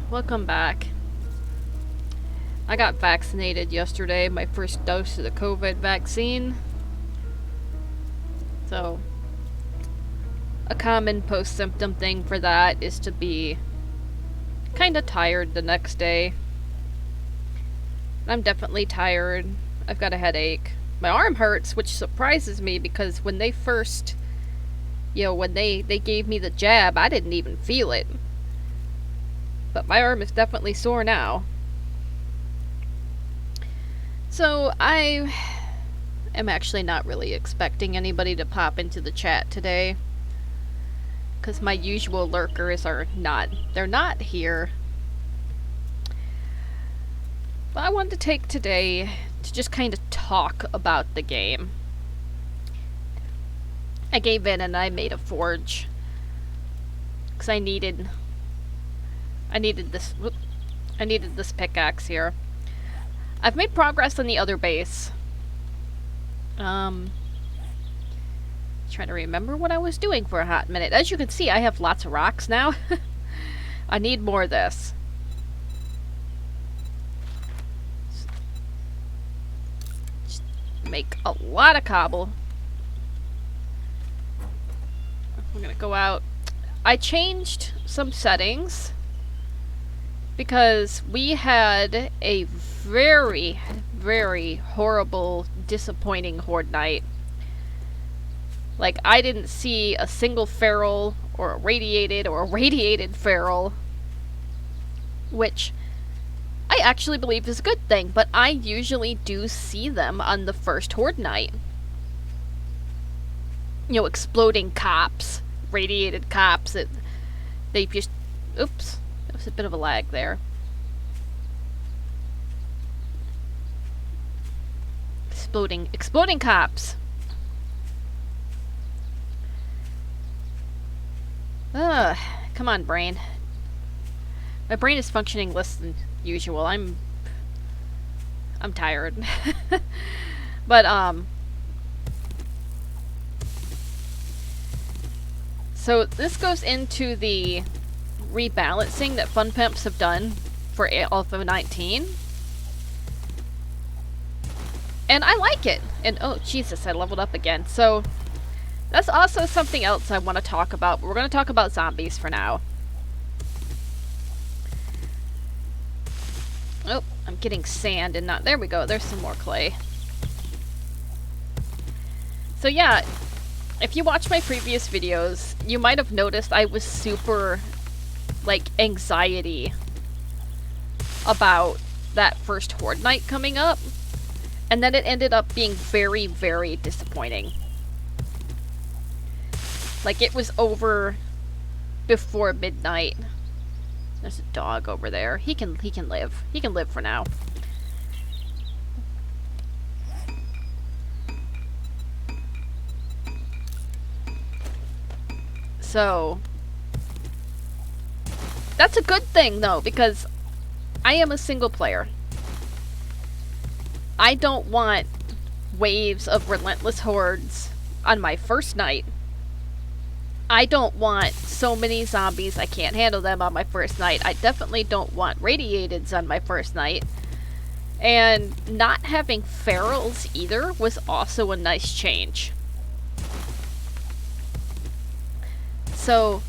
welcome back. I got vaccinated yesterday, my first dose of the COVID vaccine. So, a common post-symptom thing for that is to be kinda tired the next day. I'm definitely tired. I've got a headache. My arm hurts, which surprises me because when they first, when they gave me the jab, I didn't even feel it. But my arm is definitely sore now. So I am actually not really expecting anybody to pop into the chat today. Because my usual lurkers they're not here. But I wanted to take today to just kind of talk about the game. I gave in and I made a forge. Because I needed this pickaxe here. I've made progress on the other base. Trying to remember what I was doing for a hot minute. As you can see, I have lots of rocks now. I need more of this. Just make a lot of cobble. We're gonna go out. I changed some settings because we had a very, very horrible, disappointing horde night. Like, I didn't see a single feral or a radiated feral, which I actually believe is a good thing, but I usually do see them on the first horde night. Exploding cops, radiated cops, they just, oops, that was a bit of a lag there. Exploding cops. Ugh, come on, brain. My brain is functioning less than usual. I'm tired. But, so this goes into the rebalancing that Fun Pimps have done for Alpha 19. And I like it. And oh, Jesus, I leveled up again. So, that's also something else I want to talk about. But we're going to talk about zombies for now. Oh, I'm getting sand and not... There we go. There's some more clay. So yeah, if you watch my previous videos, you might have noticed I was super, anxiety about that first horde night coming up. And then it ended up being very, very disappointing. It was over before midnight. There's a dog over there. He can live. He can live for now. So, that's a good thing though, because I am a single player. I don't want waves of relentless hordes on my first night. I don't want so many zombies I can't handle them on my first night. I definitely don't want radiateds on my first night. And not having ferals either was also a nice change. So,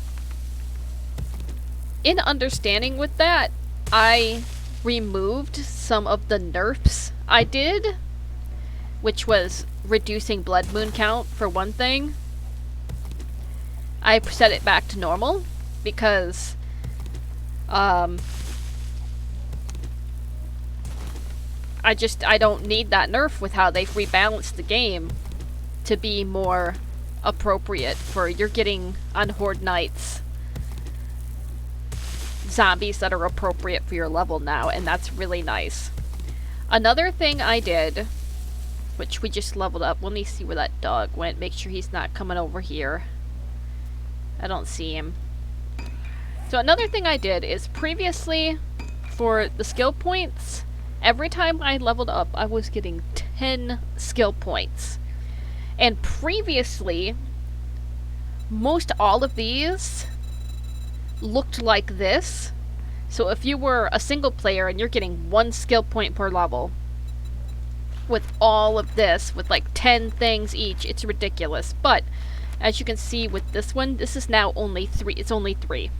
in understanding with that, I removed some of the nerfs I did, which was reducing blood moon count for one thing. I set it back to normal because I don't need that nerf with how they've rebalanced the game to be more appropriate for you're getting on horde nights zombies that are appropriate for your level now, and that's really nice. Another thing I did, which we just leveled up, let me see where that dog went, make sure he's not coming over here. I don't see him. So another thing I did is previously, for the skill points, every time I leveled up, I was getting 10 skill points. And previously, most all of these looked like this. So if you were a single player and you're getting 1 skill point per level, with all of this, with like 10 things each, it's ridiculous. But as you can see with this one, this is now only 3. It's only 3.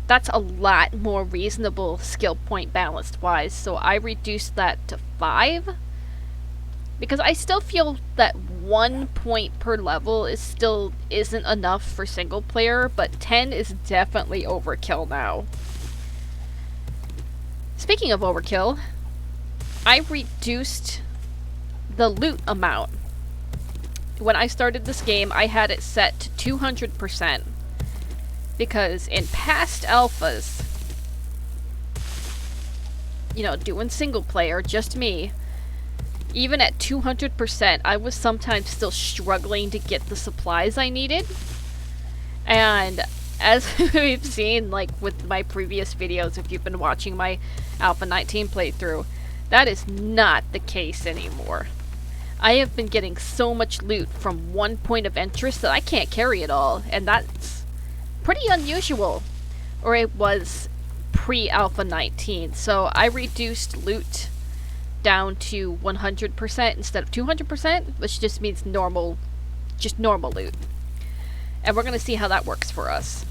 That's a lot more reasonable skill point balanced wise, so I reduced that to 5. Because I still feel that 1 point per level isn't enough for single player, but 10 is definitely overkill now. Speaking of overkill, I reduced the loot amount. When I started this game, I had it set to 200%. Because in past alphas, you know, doing single player, just me, even at 200%, I was sometimes still struggling to get the supplies I needed. And as we've seen, like, with my previous videos, if you've been watching my Alpha 19 playthrough, that is not the case anymore. I have been getting so much loot from one point of interest that I can't carry it all, and that's pretty unusual. Or it was pre-Alpha 19, so I reduced loot down to 100% instead of 200%, which just means normal loot. And we're going to see how that works for us.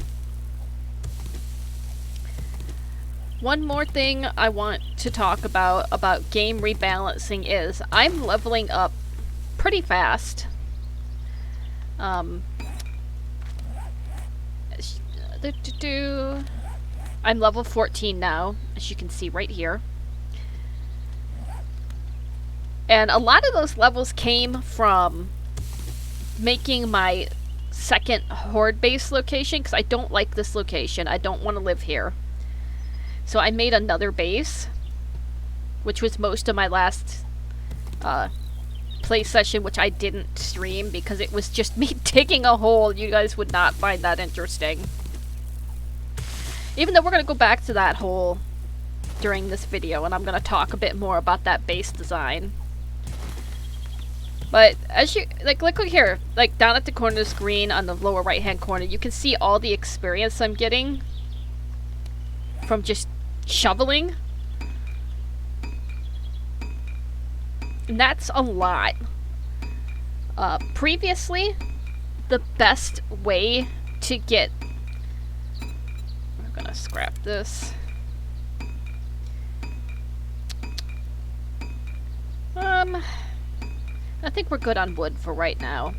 One more thing I want to talk about game rebalancing is I'm leveling up pretty fast. I'm level 14 now, as you can see right here. And a lot of those levels came from making my second horde base location, because I don't like this location. I don't want to live here. So I made another base, which was most of my last play session, which I didn't stream because it was just me digging a hole. You guys would not find that interesting. Even though we're going to go back to that hole during this video, and I'm going to talk a bit more about that base design. But as you, like look here, like down at the corner of the screen on the lower right hand corner, you can see all the experience I'm getting from just shoveling. And that's a lot. Previously, the best way to get... I'm gonna scrap this. I think we're good on wood for right now.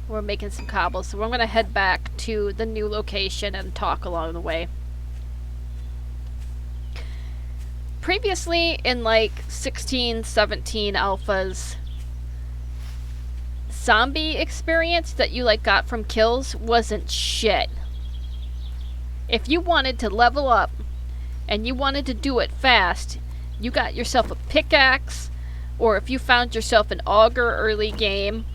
We're making some cobbles, so we're gonna head back to the new location and talk along the way. Previously, in like 16, 17 alphas, zombie experience that you like got from kills wasn't shit. If you wanted to level up and you wanted to do it fast, you got yourself a pickaxe, or if you found yourself an auger early game,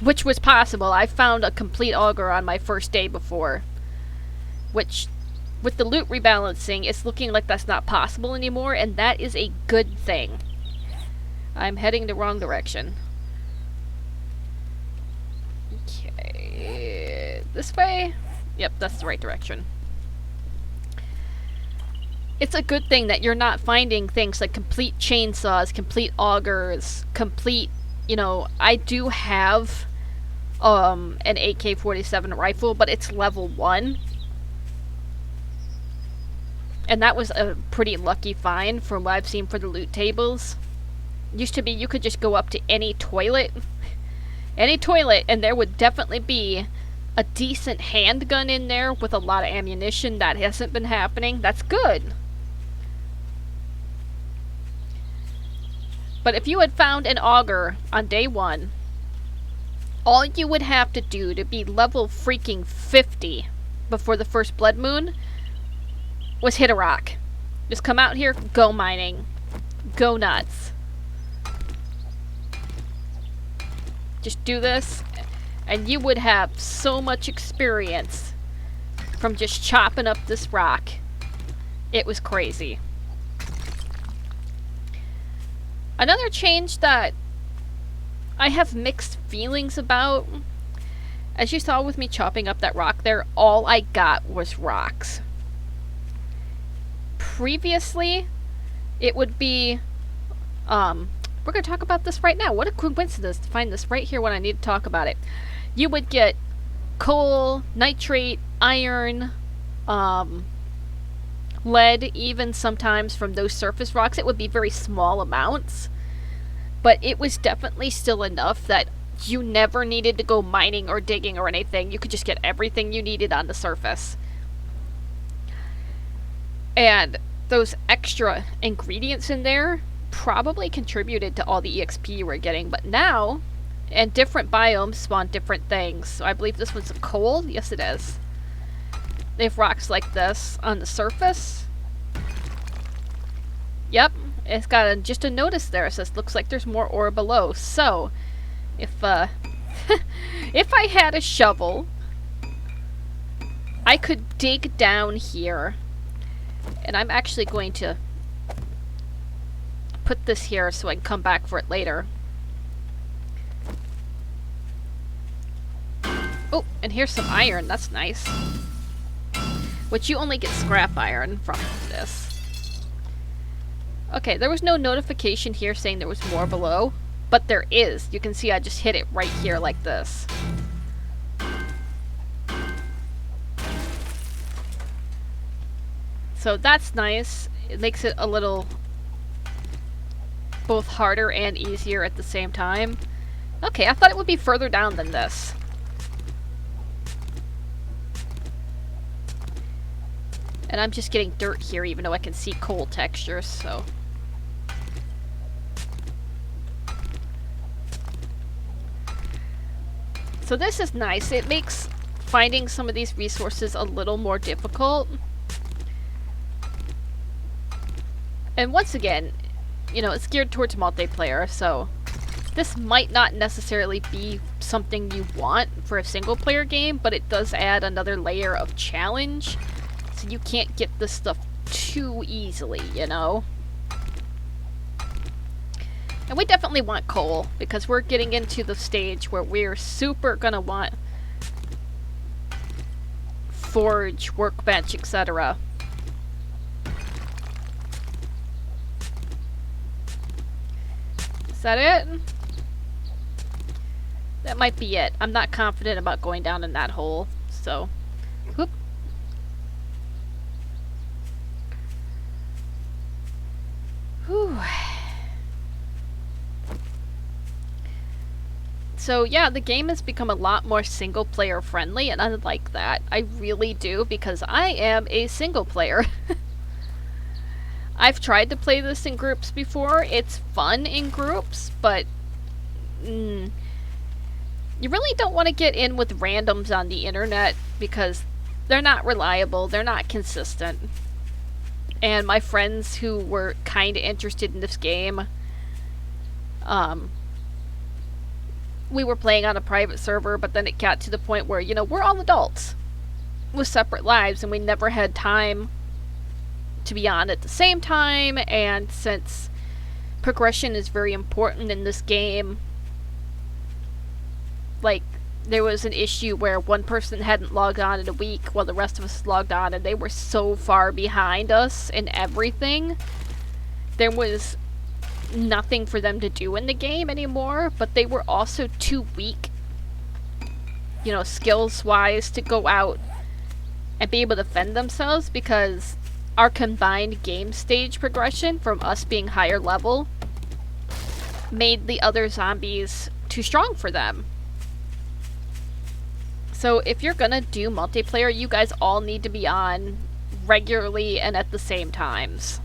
which was possible. I found a complete auger on my first day before, which with the loot rebalancing, it's looking like that's not possible anymore, and that is a good thing. I'm heading the wrong direction. Okay, this way? Yep, that's the right direction. It's a good thing that you're not finding things like complete chainsaws, complete augers, complete, you know, I do have an AK-47 rifle, but it's level 1. And that was a pretty lucky find from what I've seen for the loot tables. Used to be you could just go up to any toilet, and there would definitely be a decent handgun in there with a lot of ammunition. That hasn't been happening. That's good. But if you had found an auger on day 1, all you would have to do to be level freaking 50 before the first blood moon was hit a rock. Just come out here, go mining. Go nuts. Just do this, and you would have so much experience from just chopping up this rock. It was crazy. Another change that I have mixed feelings about, as you saw with me chopping up that rock there, all I got was rocks. previously, it would be, we're going to talk about this right now. What a coincidence to find this right here when I need to talk about it. You would get coal, nitrate, iron, lead, even sometimes from those surface rocks. It would be very small amounts, but it was definitely still enough that you never needed to go mining or digging or anything. You could just get everything you needed on the surface. And those extra ingredients in there probably contributed to all the EXP you were getting, but now, and different biomes spawn different things. So I believe this one's coal. Yes, it is. They have rocks like this on the surface. Yep, it's got just a notice there. It says, looks like there's more ore below. So, if if I had a shovel, I could dig down here. And I'm actually going to put this here so I can come back for it later. Oh, and here's some iron. That's nice. Which you only get scrap iron from this. Okay, there was no notification here saying there was more below, but there is. You can see I just hit it right here like this. So that's nice. It makes it a little both harder and easier at the same time. Okay, I thought it would be further down than this. And I'm just getting dirt here, even though I can see coal textures, so. So this is nice. It makes finding some of these resources a little more difficult. And once again, you know, it's geared towards multiplayer, so this might not necessarily be something you want for a single player game, but it does add another layer of challenge. So you can't get this stuff too easily, you know? And we definitely want coal, because we're getting into the stage where we're super gonna want forge, workbench, etc. Is that it? That might be it. I'm not confident about going down in that hole, so. Whoop. Whew. So yeah, the game has become a lot more single player friendly, and I like that. I really do, because I am a single player. I've tried to play this in groups before. It's fun in groups, but you really don't want to get in with randoms on the internet, because they're not reliable, they're not consistent. And my friends who were kind of interested in this game, we were playing on a private server, but then it got to the point where, you know, we're all adults with separate lives, and we never had time to be on at the same time. And since progression is very important in this game, like, there was an issue where one person hadn't logged on in a week while the rest of us logged on, and they were so far behind us in everything. There was nothing for them to do in the game anymore, but they were also too weak, you know, skills-wise, to go out and be able to defend themselves, because our combined game stage progression from us being higher level made the other zombies too strong for them. So if you're gonna do multiplayer, you guys all need to be on regularly and at the same times.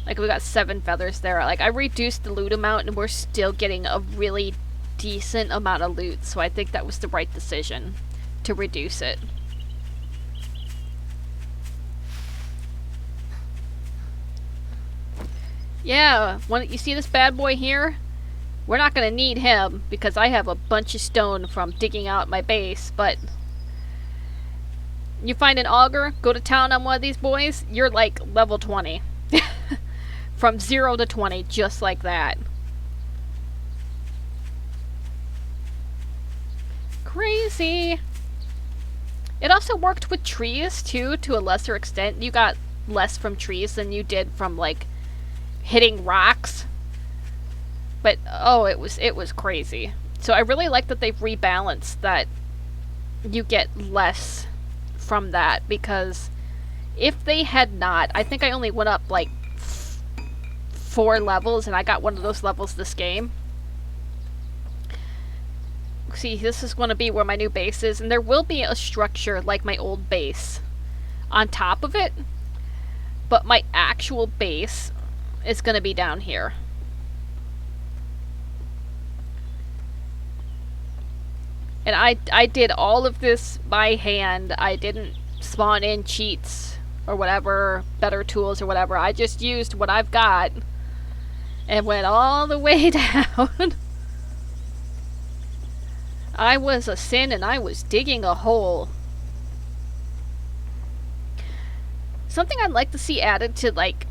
Like, we got 7 feathers there. Like, I reduced the loot amount, and we're still getting a really decent amount of loot, so I think that was the right decision to reduce it. Yeah, you see this bad boy here? We're not gonna need him, because I have a bunch of stone from digging out my base, but you find an auger, go to town on one of these boys, you're like level 20. From 0 to 20, just like that. Crazy! It also worked with trees too, to a lesser extent. You got less from trees than you did from like hitting rocks. But oh, it was crazy. So I really like that they've rebalanced that you get less from that, because if they had not, I think I only went up like 4 levels and I got one of those levels this game. See, this is going to be where my new base is, and there will be a structure like my old base on top of it, but my actual base is going to be down here. And I did all of this by hand. I didn't spawn in cheats or whatever, better tools or whatever. I just used what I've got and went all the way down. I was a sin and I was digging a hole. Something I'd like to see added to like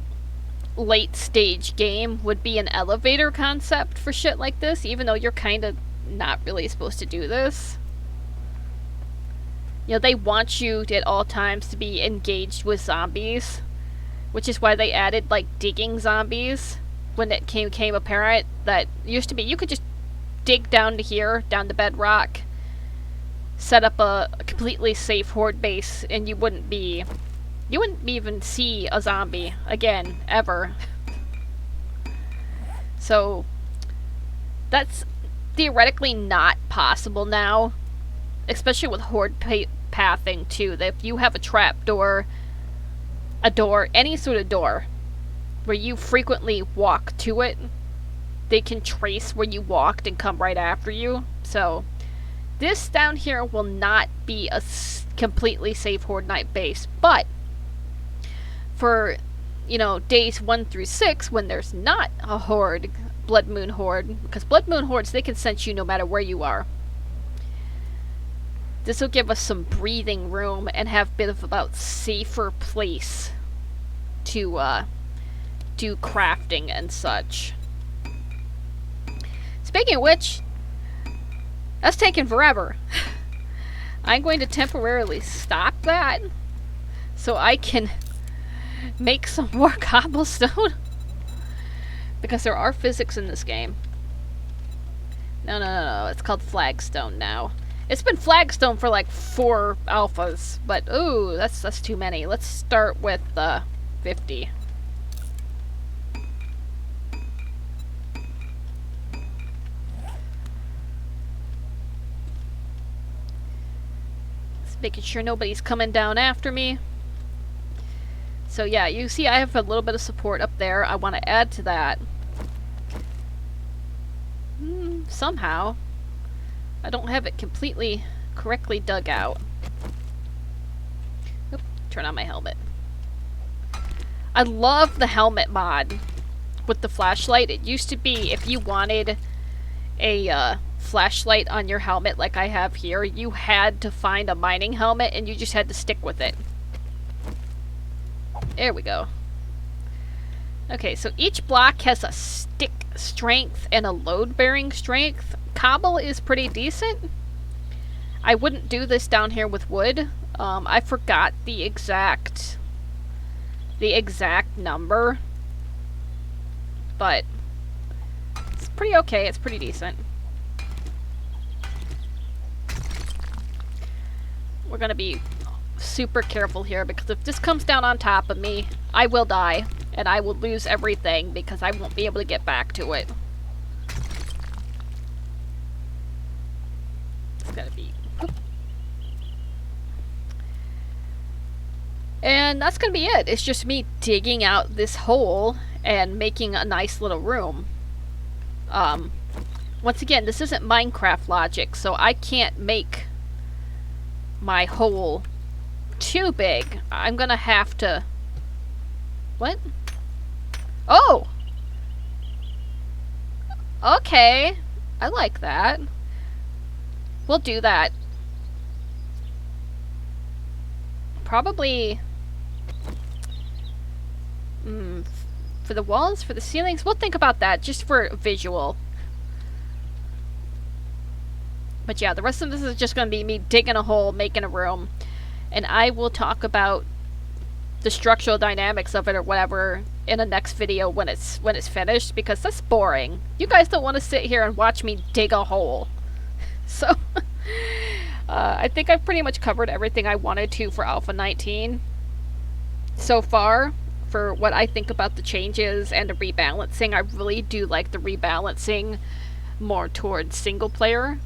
late stage game would be an elevator concept for shit like this, even though you're kind of not really supposed to do this. You know, they want you at all times to be engaged with zombies, which is why they added like digging zombies when it came apparent that used to be you could just dig down to here, down to bedrock, set up a completely safe horde base, and you wouldn't even see a zombie again ever. So that's theoretically not possible now, especially with horde pathing too. That if you have a trap door, a door, any sort of door where you frequently walk to it, they can trace where you walked and come right after you. So this down here will not be a completely safe horde night base, but for, you know, days 1 through 6 when there's not a horde, Blood Moon Horde, because Blood Moon Hordes, they can sense you no matter where you are. This will give us some breathing room and have a bit of a safer place to do crafting and such. Speaking of which, that's taking forever. I'm going to temporarily stop that so I can make some more cobblestone. Because there are physics in this game. No. It's called flagstone now. It's been flagstone for like 4 alphas, but ooh, that's too many. Let's start with 50. Just making sure nobody's coming down after me. So yeah, you see I have a little bit of support up there. I want to add to that. Somehow. I don't have it completely correctly dug out. Oop, turn on my helmet. I love the helmet mod with the flashlight. It used to be if you wanted a flashlight on your helmet like I have here, you had to find a mining helmet and you just had to stick with it. There we go. Okay, so each block has a stick strength and a load-bearing strength. Cobble is pretty decent. I wouldn't do this down here with wood. I forgot the exact number, but it's pretty okay. It's pretty decent. We're gonna be super careful here, because if this comes down on top of me, I will die and I will lose everything because I won't be able to get back to it. It's gotta be. And that's gonna be it. It's just me digging out this hole and making a nice little room. Once again, this isn't Minecraft logic, so I can't make my hole too big. I'm gonna have to... What? Oh! Okay. I like that. We'll do that. Probably... for the walls, for the ceilings, we'll think about that just for visual. But yeah, the rest of this is just gonna be me digging a hole, making a room. and I will talk about the structural dynamics of it or whatever in a next video when it's finished, because that's boring. You guys don't want to sit here and watch me dig a hole. So I think I've pretty much covered everything I wanted to for Alpha 19 so far for what I think about the changes and the rebalancing. I really do like the rebalancing more towards single player,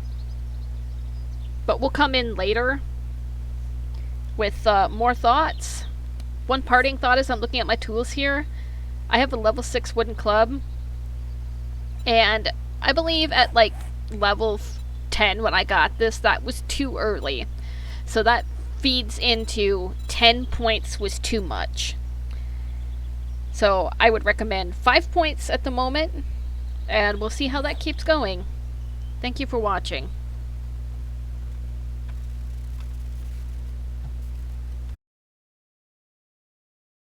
but we'll come in later with more thoughts. One parting thought is I'm looking at my tools here. I have a level 6 wooden club, and I believe at like level 10 when I got this, that was too early. So that feeds into 10 points was too much. So I would recommend 5 points at the moment, and we'll see how that keeps going. Thank you for watching.